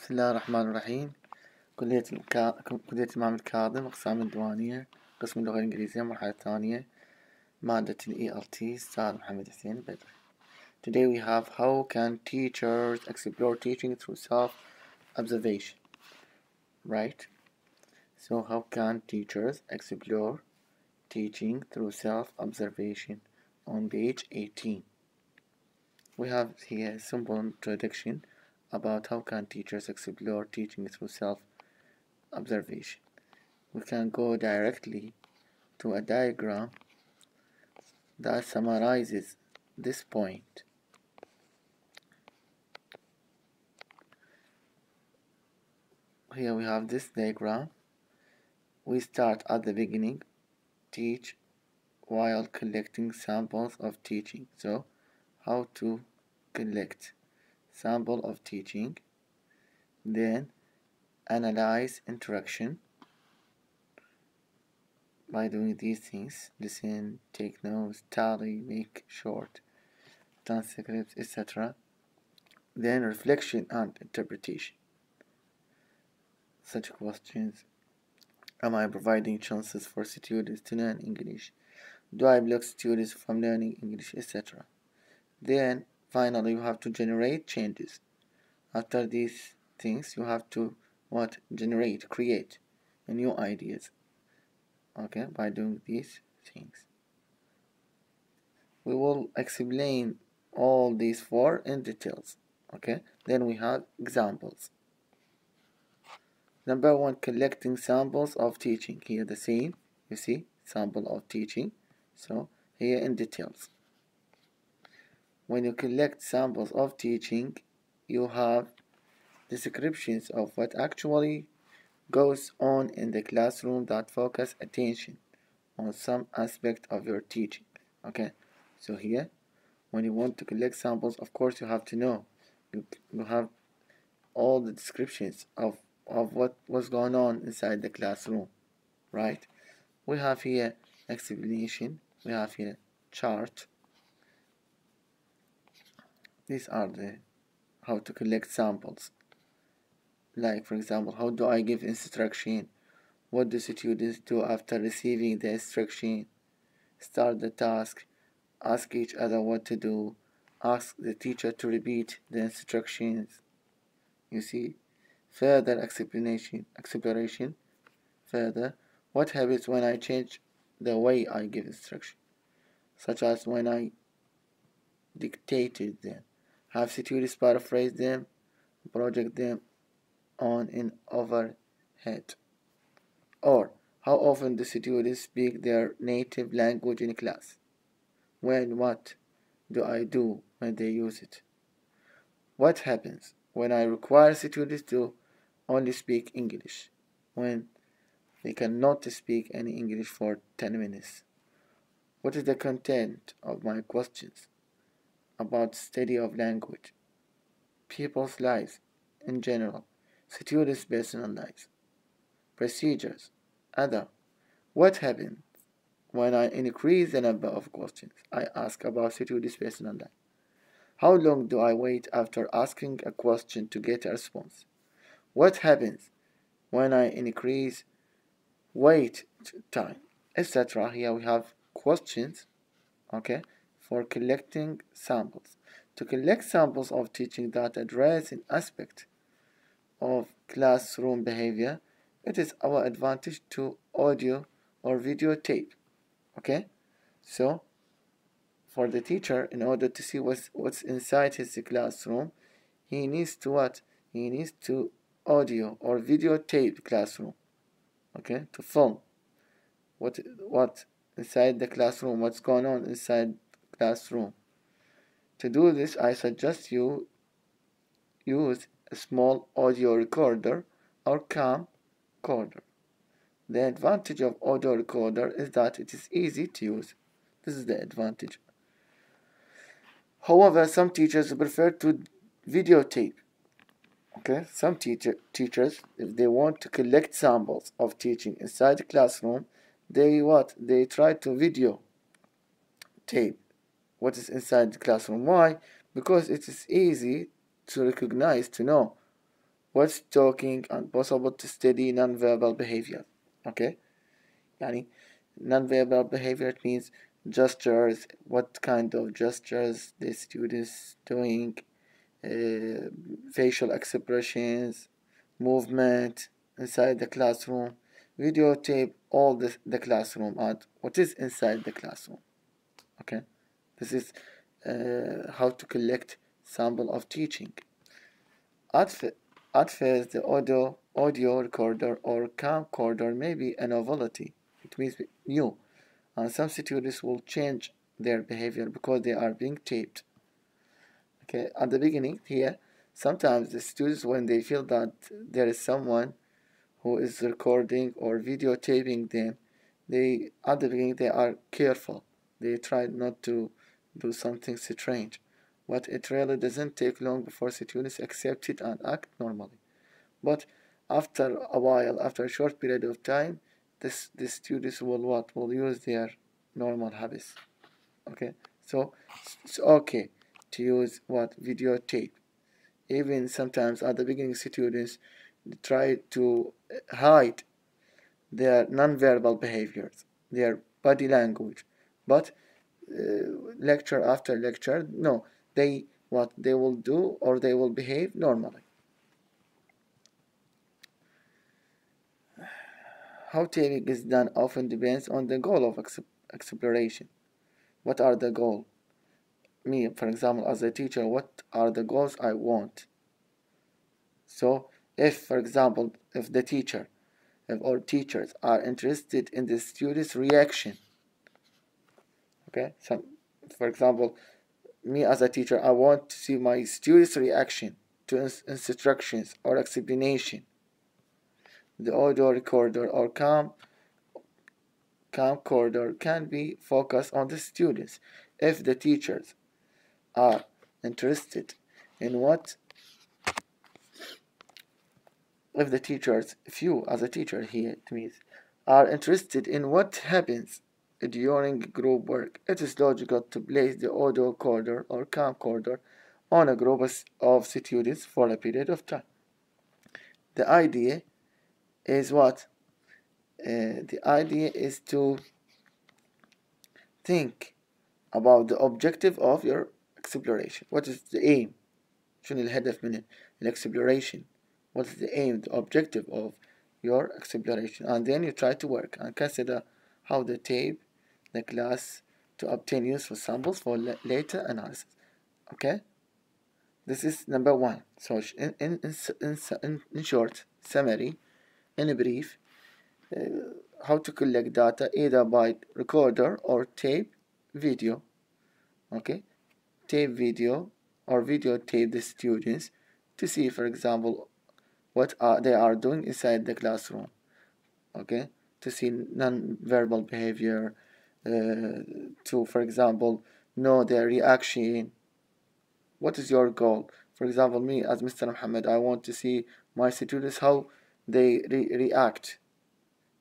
بسم الله الرحمن الرحيم. كلية الإمام الكاظم، أقسام الديوانية، قسم اللغة الإنجليزية، المرحلة الثانية، مادة ELT، أستاذ محمد حسين بدر. Today we have how can teachers explore teaching through self-observation, right? So how can teachers explore teaching through self-observation on page 18. We have here a simple introduction about how can teachers explore teaching through self-observation. We can go directly to a diagram that summarizes this point. Here we have this diagram. We start at the beginning, teach while collecting samples of teaching. So, how to collect sample of teaching, then analyze interaction by doing these things: listen, take notes, tally, make short transcripts, etc. Then reflection and interpretation. Such questions: am I providing chances for students to learn English? Do I block students from learning English, etc.? Then finally you have to generate changes. After these things you have to create new ideas, okay, by doing these things. We will explain all these four in details, okay. Then we have examples. Number one, collecting samples of teaching. Here the same, you see, sample of teaching. So here in details. When you collect samples of teaching, you have descriptions of what actually goes on in the classroom that focus attention on some aspect of your teaching. Okay, so here, when you want to collect samples, of course you have to know, you have all the descriptions of what was going on inside the classroom, right? We have here explanation, we have here chart. These are the how to collect samples. Like, for example, how do I give instruction? What do students do after receiving the instruction? Start the task, ask each other what to do, ask the teacher to repeat the instructions. You see, further exploration. Further, what happens when I change the way I give instruction, such as when I dictated them, have students paraphrase them, project them on an overhead. Or, how often do students speak their native language in class? What do I do when they use it? What happens when I require students to only speak English, when they cannot speak any English for 10 minutes? What is the content of my questions about study of language, people's lives in general, students' personal lives, procedures, other? What happens when I increase the number of questions I ask about students' personal life? How long do I wait after asking a question to get a response? What happens when I increase wait time, etc.? Here we have questions, okay, for collecting samples. To collect samples of teaching that address an aspect of classroom behavior, it is our advantage to audio or videotape, okay? So for the teacher, in order to see what's inside his classroom, he needs to what? He needs to audio or videotape classroom, okay, to film what inside the classroom, what's going on inside classroom. To do this, I suggest you use a small audio recorder or camcorder. The advantage of audio recorder is that it is easy to use. This is the advantage. However, some teachers prefer to videotape. Okay, some teachers, if they want to collect samples of teaching inside the classroom, they try to videotape what is inside the classroom. Why? Because it is easy to recognize, to know what's talking and possible to study non-verbal behavior. Okay, يعني non-verbal behavior, it means gestures, what kind of gestures the students doing, facial expressions, movement inside the classroom, videotape all the classroom and what is inside the classroom. Okay, this is how to collect sample of teaching. At first, the audio recorder or camcorder may be a novelty. It means new, and some students will change their behavior because they are being taped. Okay, at the beginning here, sometimes the students, when they feel that there is someone who is recording or videotaping them, at the beginning they are careful. They try not to do something strange, but it really doesn't take long before students accept it and act normally. But after a while, after a short period of time, the students will use their normal habits. Okay, so it's okay to use videotape. Even sometimes at the beginning, students try to hide their non-verbal behaviors, their body language, but lecture after lecture, no, they will do, or they will behave normally. How taping is done often depends on the goal of exploration. What are the goals? Me, for example, as a teacher, what are the goals I want? So, if, for example, if the teacher, if all teachers are interested in the student's reaction, okay, so, for example, me as a teacher, I want to see my student's reaction to instructions or explanation. The audio recorder or camcorder can be focused on the students. If the teachers are interested in if you as a teacher here, it means, are interested in what happens during group work, it is logical to place the audio recorder or camcorder on a group of students for a period of time. The idea is what? The idea is to think about the objective of your exploration. What is the aim? شنو الهدف من exploration? What is the aim, the objective of your exploration? And then you try to work and consider how to tape the class to obtain useful samples for later analysis. Okay? This is number one. So in short, summary, in brief, how to collect data either by recorder or tape video. Okay, tape video or videotape the students to see, for example, what they are doing inside the classroom. Okay, to see non-verbal behavior, to, for example, know their reaction. What is your goal? For example, me as Mr. Muhammad, I want to see my students how they react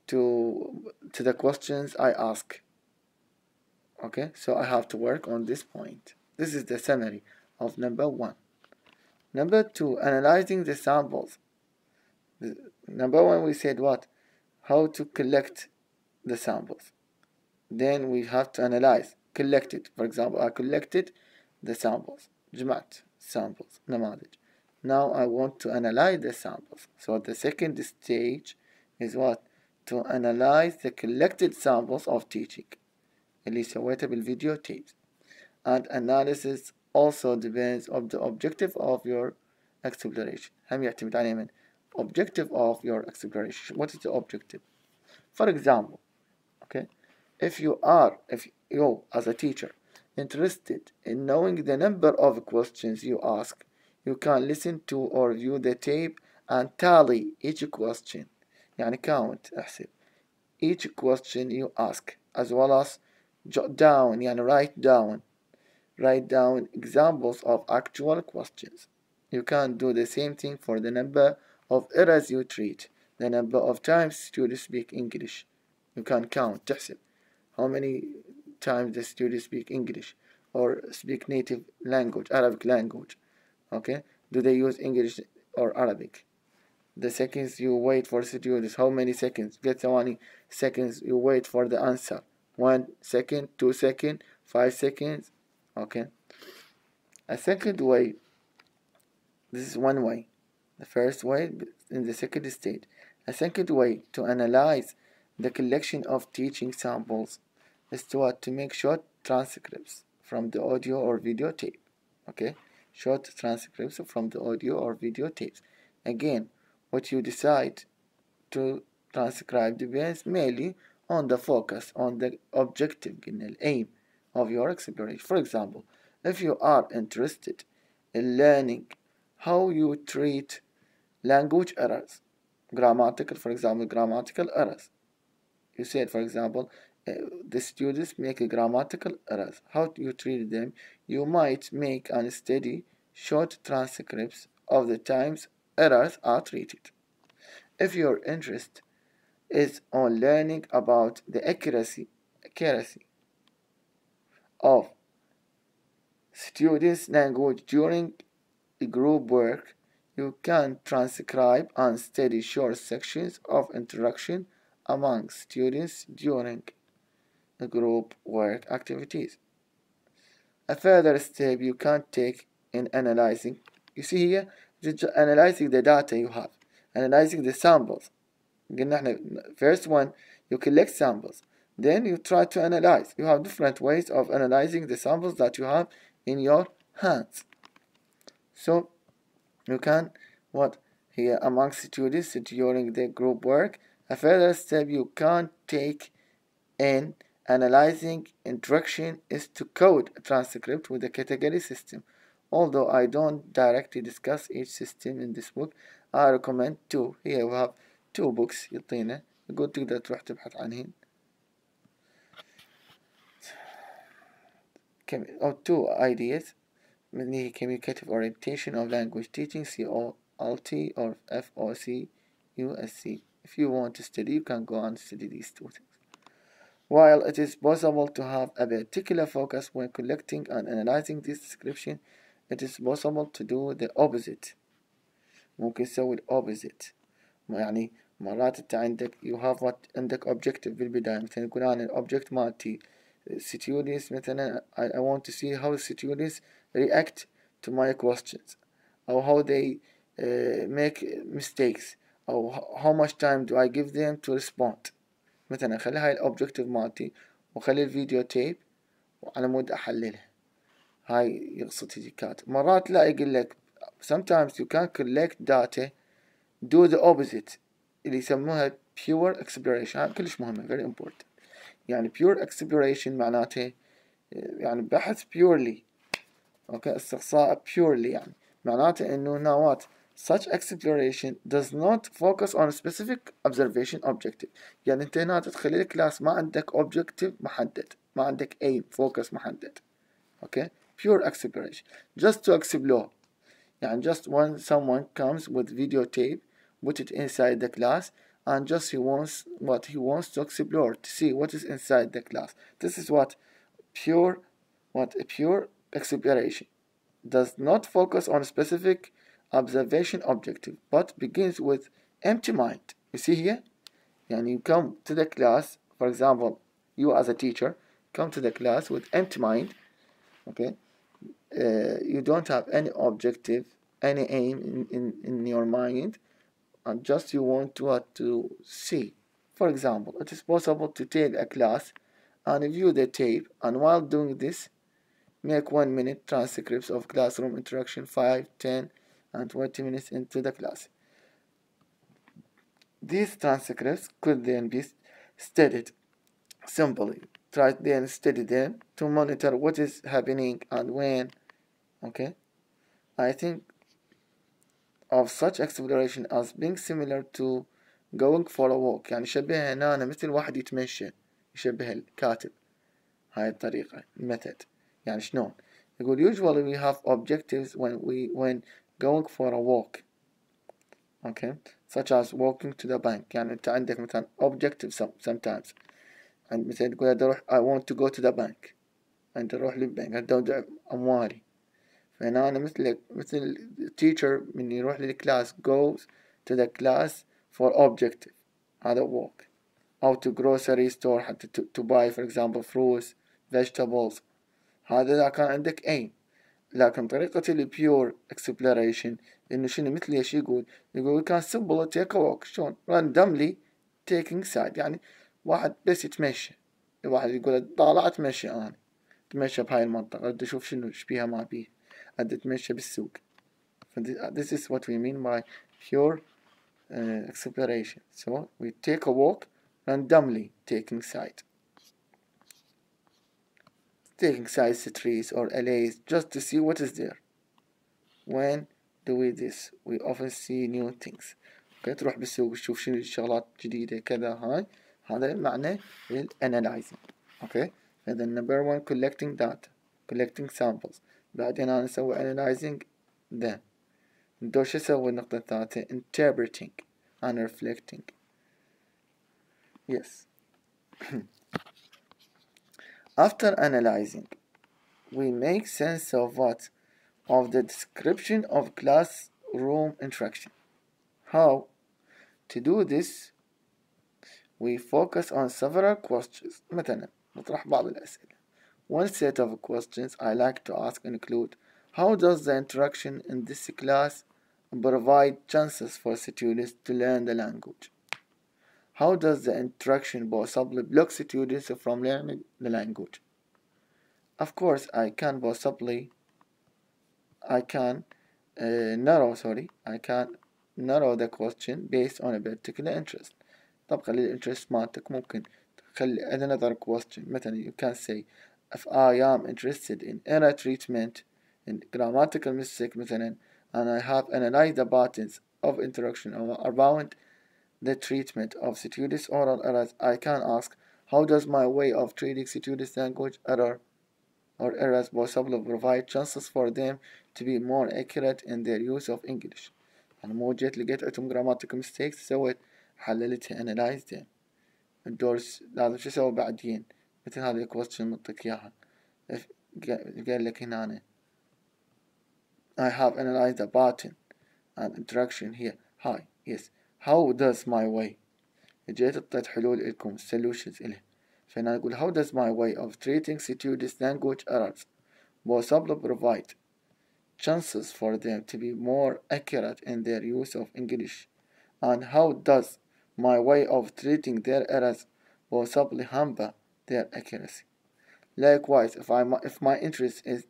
to the questions I ask. Okay, so I have to work on this point. This is the summary of number one. Number two, analyzing the samples. Number one, we said what? How to collect the samples. Then we have to analyze, collect it. For example, I collected the samples. جمعت samples, نماذج. Now I want to analyze the samples. So the second stage is what? To analyze the collected samples of teaching. اللي سويته بالفيديو tapes. And analysis also depends on the objective of your exploration. هم يعتمد عليه من objective of your exploration. What is the objective? For example, okay, if you as a teacher interested in knowing the number of questions you ask, you can listen to or view the tape and tally each question. يعني count, احسب each question you ask, as well as jot down, يعني write down examples of actual questions. You can do the same thing for the number of errors you treat, the number of times students speak English. You can count, تحسب how many times the students speak English or speak native language, Arabic language. Okay, do they use English or Arabic? the seconds you wait for students. How many seconds? Get ثواني seconds you wait for the answer. 1 second, 2 seconds, 5 seconds. Okay. A second way, this is one way. The first way in the second stage. A second way to analyze the collection of teaching samples is to make short transcripts from the audio or video tape. Okay, short transcripts from the audio or video tapes. Again, what you decide to transcribe depends mainly on the focus, on the objective, aim of your exploration. For example, if you are interested in learning how you treat language errors, grammatical, for example, grammatical errors. You said, for example, the students make grammatical errors. How do you treat them? You might make and study short transcripts of the times errors are treated. If your interest is on learning about the accuracy of students' language during group work, you can transcribe and study short sections of interaction among students during group work activities. A further step you can take in analyzing, you see here, analyzing the data you have, analyzing the samples. First one, you collect samples, then you try to analyze. You have different ways of analyzing the samples that you have in your hands. So you can, here amongst students during the group work. A further step you can take in analyzing interaction is to code a transcript with a category system. Although I don't directly discuss each system in this book, I recommend two. Here we have two books يعطينا يقول تقدر تروح تبحث عنهن. Or two ideas. Mainly communicative orientation of language teaching, COLT or FOC USC. If you want to study, you can go and study these two things. While it is possible to have a particular focus when collecting and analyzing this description, it is possible to do the opposite. ممكن تسوي opposite. يعني مرات انت عندك عندك objective بالبداية. مثلا يقول أنا object مالتي students مثلا I want to see how students react to my questions or how they make mistakes or how much time do I give them to respond. مثلا أخلي هاي الأوبجكتيف مالتي وأخلي الفيديو تيب وعلى مود أحللها. هاي يقصد هيجي كاتب. مرات لا يقول لك sometimes you can collect data do the opposite اللي يسموها pure exploration. هاي كلش مهمة very important. يعني pure exploration معناته يعني بحث purely استقصاء purely يعني معناته إنه نوات such exploration does not focus on a specific observation objective. يعني أنت هنا تدخل الكلاس ما عندك objective محدد ما عندك aim focus محدد. pure exploration just to explore. يعني just when someone comes with videotape put it inside the class and just he wants to explore to see what is inside the class. This is pure exploration does not focus on a specific observation objective but begins with empty mind. You see here, يعني you come to the class, for example you as a teacher come to the class with empty mind. You don't have any objective, any aim in your mind, and just you want to see. For example, it is possible to take a class and view the tape, and while doing this make 1 minute transcripts of classroom interaction 5, 10 and 20 minutes into the class. These transcripts could then be studied simply. Try then study them to monitor what is happening and when. I think of such exploration as being similar to going for a walk. يعني شبهها هنا أنا مثل واحد يتمشى يشبه الكاتب. هاي الطريقة method. يعني شلون؟ يقول usually we have objectives when going for a walk. such as walking to the bank. يعني أنت عندك مثلا objective sometimes. عند مثلا تقول I want to go to the bank. أنت روح للبنك أودع أموالي. فهنا أنا مثل teacher من يروح للكلاس goes to the class for objective. هذا walk. أو to grocery store حتى to buy for example fruits vegetables. هذا إذا كان عندك aim. لكن طريقة ال pure exploration إنه شنو مثل إيش يقول we can simply take a walk. شلون randomly taking side، يعني واحد بس يتمشى، واحد يقول طالع أتمشى أنا، أتمشى بهاي المنطقة، أدي أشوف شنو إيش بيها ما بيها، أدي أتمشى بالسوق. This is what we mean by pure exploration. So we take a walk randomly taking side. Taking sides to trees or alleys just to see what is there. When do we this? We often see new things. Okay, تروح بالسوق تشوف شنو الشغلات جديدة كذا. هاي هذا معنى analyzing. Okay, and then number one collecting data, collecting samples. بعدين أنا نسوي analyzing then. ندور شو أسوي النقطة الثالثة interpreting and reflecting. Yes. After analyzing, we make sense of what? Of the description of classroom interaction. How? To do this, we focus on several questions. مثلا نطرح بعض الأسئلة. One set of questions I like to ask include: how does the interaction in this class provide chances for students to learn the language? How does the interaction possibly block students from learning the language? Of course, I can narrow the question based on a particular interest. طبقا للinterest مالتك ممكن تخلي another question. مثلا you can say if I am interested in error treatment in grammatical mistake مثلا and I have analyzed the patterns of interaction around the treatment of students' oral errors, I can ask: how does my way of treating students' language errors possibly provide chances for them to be more accurate in their use of English? أنا مو جيت لقيت عندهم grammatical mistakes سويت حللتها analyze them. الدورس لازم شو أسوي بعدين؟ مثل هذه الquestion نعطيك إياها. قال لك هنا I have analyzed the pattern and interaction here. Hi, yes. How does my way? جيت اعطيت حلول لكم solutions إله. فأنا أقول how does my way of treating students' language errors possibly provide chances for them to be more accurate in their use of English, and how does my way of treating their errors possibly hamper their accuracy? Likewise, if my interest is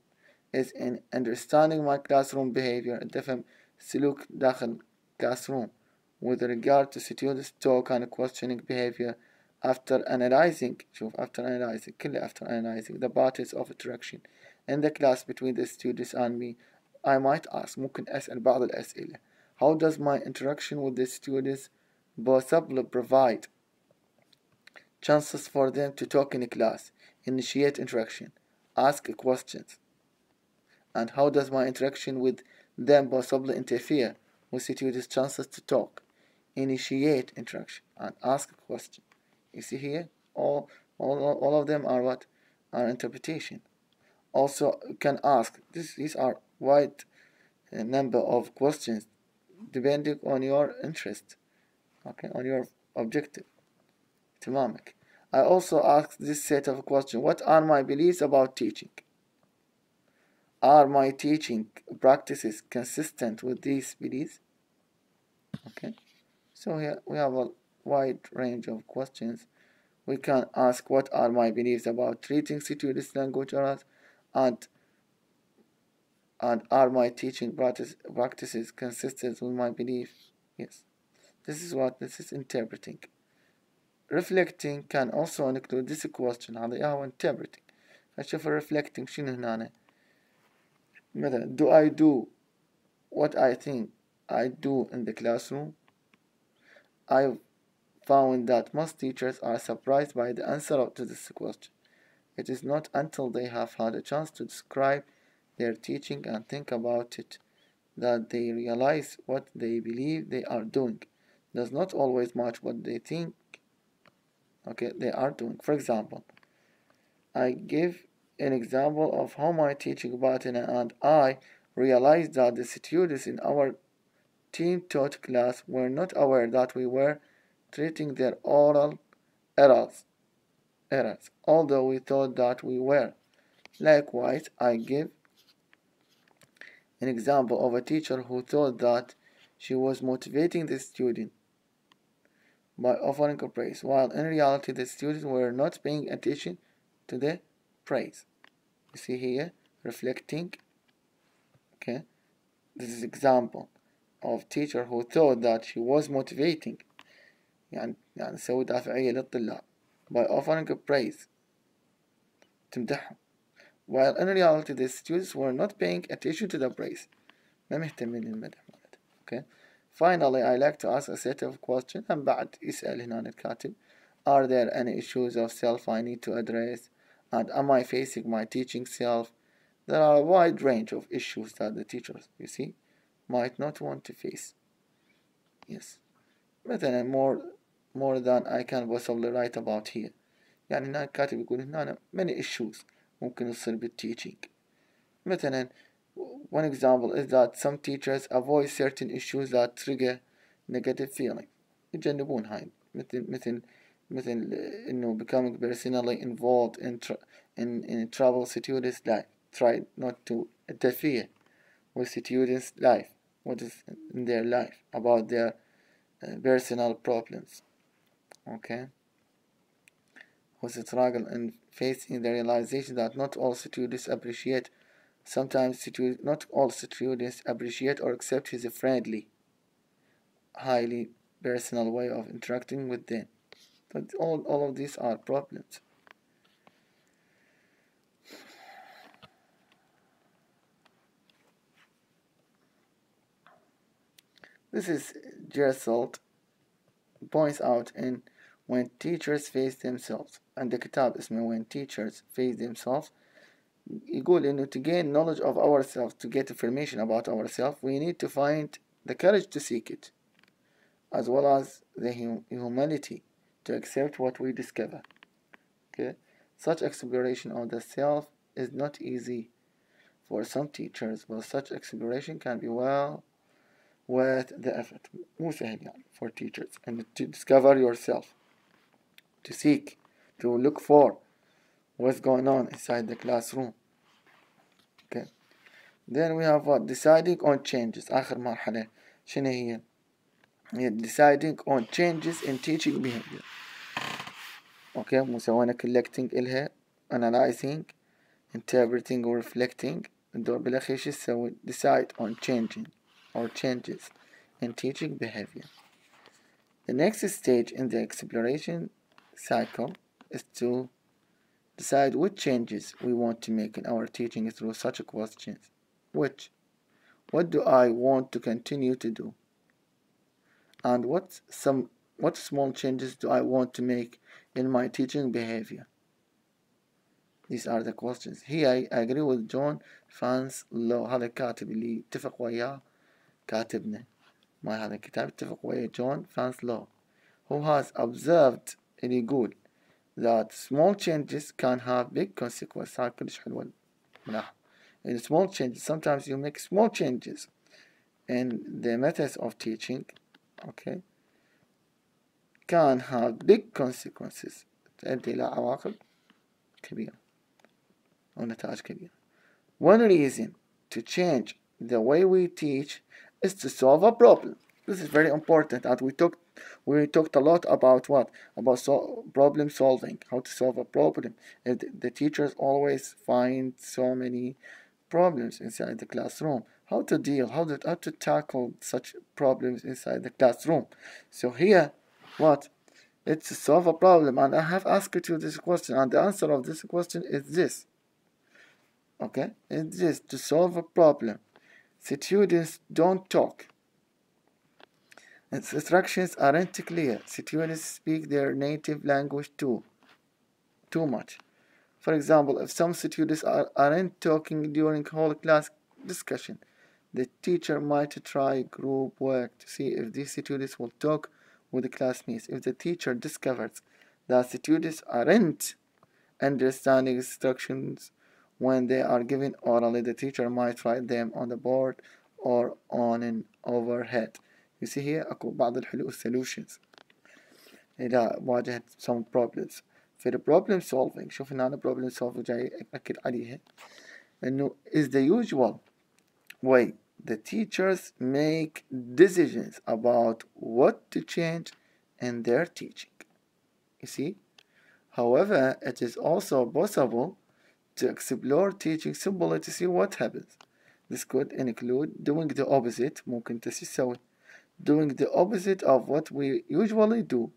in understanding my classroom behavior, أفهم سلوك داخل classroom with regard to students' talk and questioning behavior after analyzing the patterns of interaction in the class between the students and me, I might ask ممكن أسأل بعض الأسئلة. How does my interaction with the students possibly provide chances for them to talk in class, initiate interaction, ask questions? And how does my interaction with them possibly interfere with students' chances to talk, initiate interaction, and ask a question? You see here, all of them are what? Are interpretation. Also, you can ask, these are wide number of questions depending on your interest, okay, on your objective. تمامك. I also ask this set of questions: what are my beliefs about teaching? Are my teaching practices consistent with these beliefs? Okay, so here we have a wide range of questions. We can ask: what are my beliefs about treating students' language errors, and are my teaching practices consistent with my beliefs? Yes, this is interpreting. Reflecting can also include this question. هذا هو interpreting. نشوف reflecting شنو هنا. مثلا do I do what I think I do in the classroom? I found that most teachers are surprised by the answer to this question. It is not until they have had a chance to describe their teaching and think about it that they realize what they believe they are doing does not always match what they think they are doing. For example, I give an example of how my teaching partner and I realized that the students in our team taught class were not aware that we were treating their oral errors, although we thought that we were. Likewise, I give an example of a teacher who thought that she was motivating the student by offering a praise, while in reality the students were not paying attention to the praise. You see here, reflecting. Okay, this is example of teacher who thought that she was motivating يعني سوي دافعية للطلاب by offering a praise تمدحهم, while in reality the students were not paying attention to the praise, ما مهتمين للمدح مالته. Okay, finally I like to ask a set of questions. and بعد يسأل هنا الكاتب, are there any issues of self I need to address, and am I facing my teaching self? There are a wide range of issues that the teachers, you see, might not want to face. Yes, مثلا more than I can possibly write about here. يعني هنا الكاتب يقول هنا many issues ممكن يصير بالteaching. مثلا one example is that some teachers avoid certain issues that trigger negative feeling. يتجنبون هاي مثل إنه becoming personally involved in trouble students' life. Try not to interfere with students' life, what is in their life, about their personal problems. Okay, who struggle in facing the realization that not all students appreciate. Sometimes not all students appreciate or accept his friendly, highly personal way of interacting with them. But all of these are problems. This is Gersolt points out in When Teachers Face Themselves, and the كتاب اسمه When Teachers Face Themselves. يقول إنه to gain knowledge of ourselves, to get information about ourselves, we need to find the courage to seek it, as well as the humility to accept what we discover. Okay, such exploration of the self is not easy for some teachers, but such exploration can be well worth the effort. مو سهل يعني for teachers, and to discover yourself, to seek, to look for what's going on inside the classroom. Okay, then we have what? Deciding on changes. آخر مرحلة شنو هي؟ deciding on changes in teaching behavior. Okay, مسوينا collecting إلها, analyzing, interpreting or reflecting. الدور بالأخير شو تسوي؟ decide on changing or changes in teaching behavior. The next stage in the exploration cycle is to decide which changes we want to make in our teaching through such questions. What do I want to continue to do? And what small changes do I want to make in my teaching behavior? These are the questions. Here I agree with John Fans Law. هذا الكاتب اللي اتفق وياه كاتبنا ما هذا الكتاب اتفق وياه John Fans Law, who has observed اللي يقول that small changes can have big consequences. هاي كلش حلوة الملاحظة. In small changes, sometimes you make small changes in the methods of teaching, okay, can have big consequences, تؤدي إلى عواقب كبيرة أو نتائج كبيرة. One reason to change the way we teach is to solve a problem. This is very important, and we talked a lot about what? About problem solving, how to solve a problem. The teachers always find so many problems inside the classroom. How to deal, how to tackle such problems inside the classroom. So here, what? It's to solve a problem, and I have asked you this question, and the answer of this question is this. Okay, it's this: to solve a problem. Students don't talk. Instructions aren't clear. Students speak their native language too much. For example, if some students aren't talking during whole class discussion, the teacher might try group work to see if these students will talk with the classmates. If the teacher discovers that students aren't understanding instructions when they are given orally, the teacher might write them on the board or on an overhead. you see here أكو بعض الحلول solutions إذا واجهت some problems. في ال problem solving شوف هنا أنا problem solving جاي أكد عليها إنه is the usual way the teachers make decisions about what to change in their teaching. You see? However, it is also possible to explore teaching simply to see what happens. This could include doing the opposite ممكن تسوي doing the opposite of what we usually do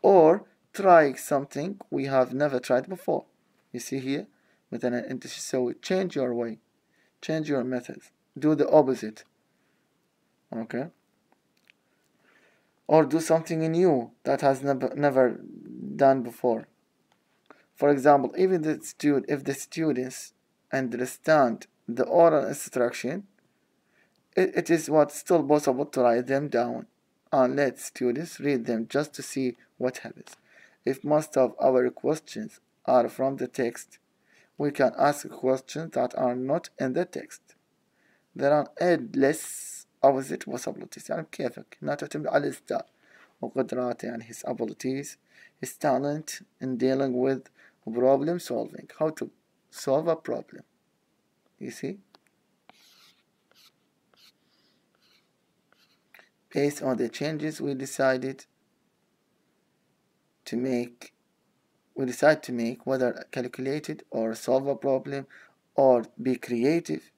or trying something we have never tried before. You see here مثلا أنت شو تسوي change your way, change your methods, do the opposite, okay, or do something new that has never done before. For example, even if the students understand the oral instruction, it is what's still possible to write them down and let students read them just to see what happens. If most of our questions are from the text, we can ask questions that are not in the text. There are endless opposite possibilities. يعني كيفك هنا تعتمد على الأستاذ وقدراته يعني his abilities, his talent in dealing with problem solving, how to solve a problem. You see? Based on the changes we decide to make, whether calculated or solve a problem or be creative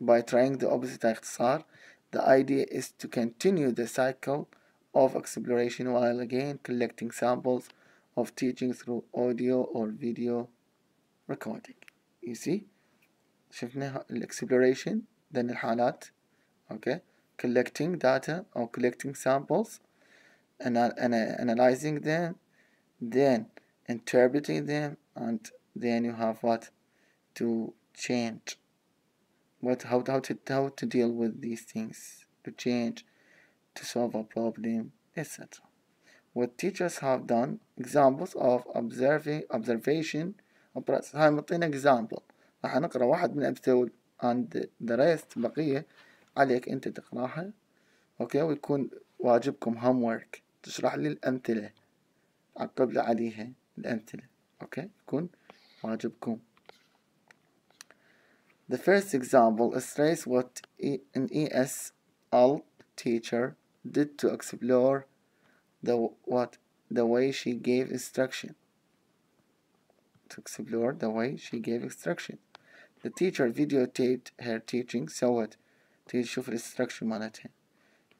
by trying the opposite اختصار. The idea is to continue the cycle of exploration while again collecting samples of teaching through audio or video recording. You see? شفنا exploration then الحالات, okay, collecting data or collecting samples and analyzing them, then interpreting them, and then you have what to change, how to deal with these things, to change, to solve a problem, etc. What teachers have done, examples of observation. هاي مطينا example, راح نقرأ واحد من الأمثلة and the rest بقية عليك أنت تقرأها, أوكي, ويكون واجبكم homework تشرح لي الأمثلة عقب عليها الأمثلة, أوكي, يكون واجبكم. The first example illustrates what an ESL teacher did to explore the way she gave instruction. The teacher videotaped her teaching. سوت تيجي تشوف الانستراكشن مالتها.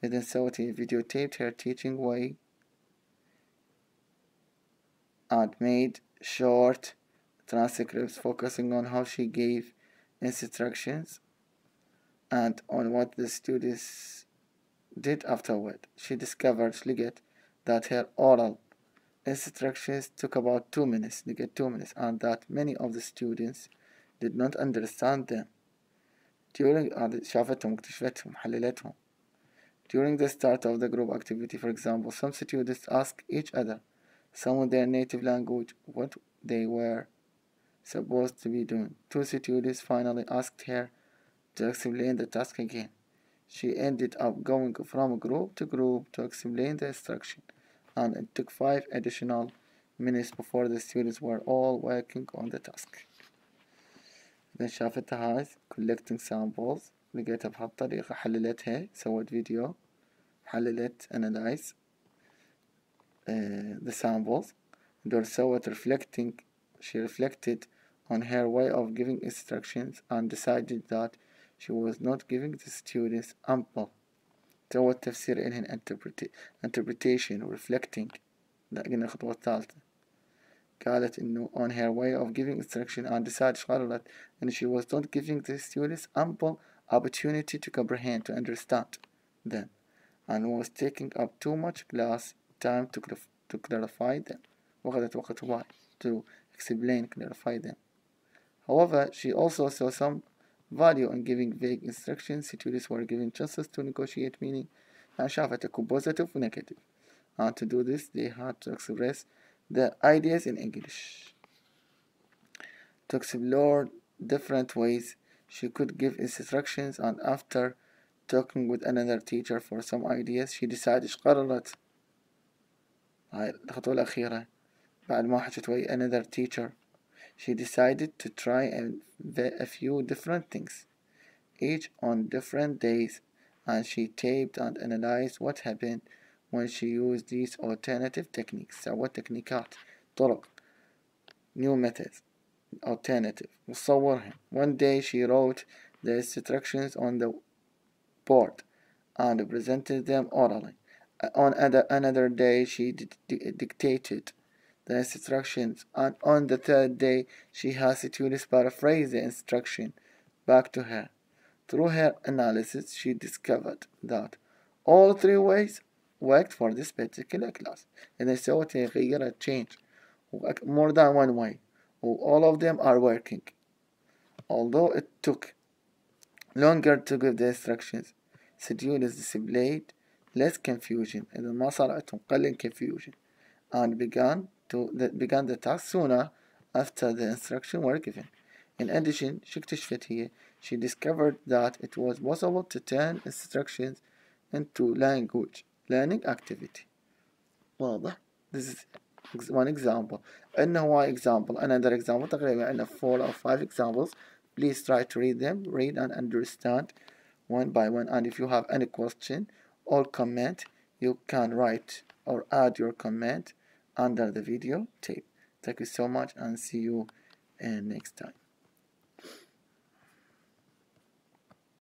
إذن سوت هي videotaped her teaching way and made short transcripts focusing on how she gave instructions and on what the students did afterward. She discovered لقت that her oral instructions took about 2 minutes, and that many of the students did not understand them. شافتهم اكتشفتهم حللتهم. During the start of the group activity, for example, some students asked each other, some in their native language, what they were supposed to be doing. 2 students finally asked her to explain the task again. She ended up going from group to group to explain the instruction, and it took 5 additional minutes before the students were all working on the task. then شافتها هاي collecting samples, لقيتها بهالطريقة, حللتها, سوت فيديو, حللت analyze the samples, دور سوت she reflected on her way of giving instructions and decided that she was not giving the students ample. سوت تفسير إلهن interpretation و reflecting. لا قلنا الخطوة الثالثة, قالت إنه on her way of giving instruction and decided قالت and she was not giving the students ample opportunity to comprehend, to understand them, and was taking up too much class time to clarify them. وأخذت وقت وايد to explain, clarify them. However, she also saw some value in giving vague instructions. Students were given chances to negotiate meaning, and شافت اكو positive و negative. And to do this, they had to express the ideas in English. To explore different ways she could give instructions, and after talking with another teacher for some ideas. she decided إيش قررت؟ هاي الخطوة الأخيرة بعد ما حكت ويا another teacher. she decided to try a few different things each on different days, and she taped and analyzed what happened when she used these alternative techniques. سوت تكنيكات طرق new methods alternative وصورها. one day she wrote the instructions on the board and presented them orally. on another day she dictated the instructions, and on the third day she had students paraphrase the instruction back to her. Through her analysis, she discovered that all three ways worked for this particular class. إذا سوت غيرت change more than one way, all of them are working. Although it took longer to give the instructions, students displayed less confusion. إذا ما صار عندهم قليل confusion, and began the task sooner after the instructions were given. In addition, شو اكتشفت هي? She discovered that it was possible to turn instructions into language learning activity. واضح؟ This is one example. عندنا هواي example. Another example تقريبا عندنا 4 or 5 examples. Please try to read them, read and understand one by one. And if you have any question or comment, you can write or add your comment under the video tape. Thank you so much and see you next time.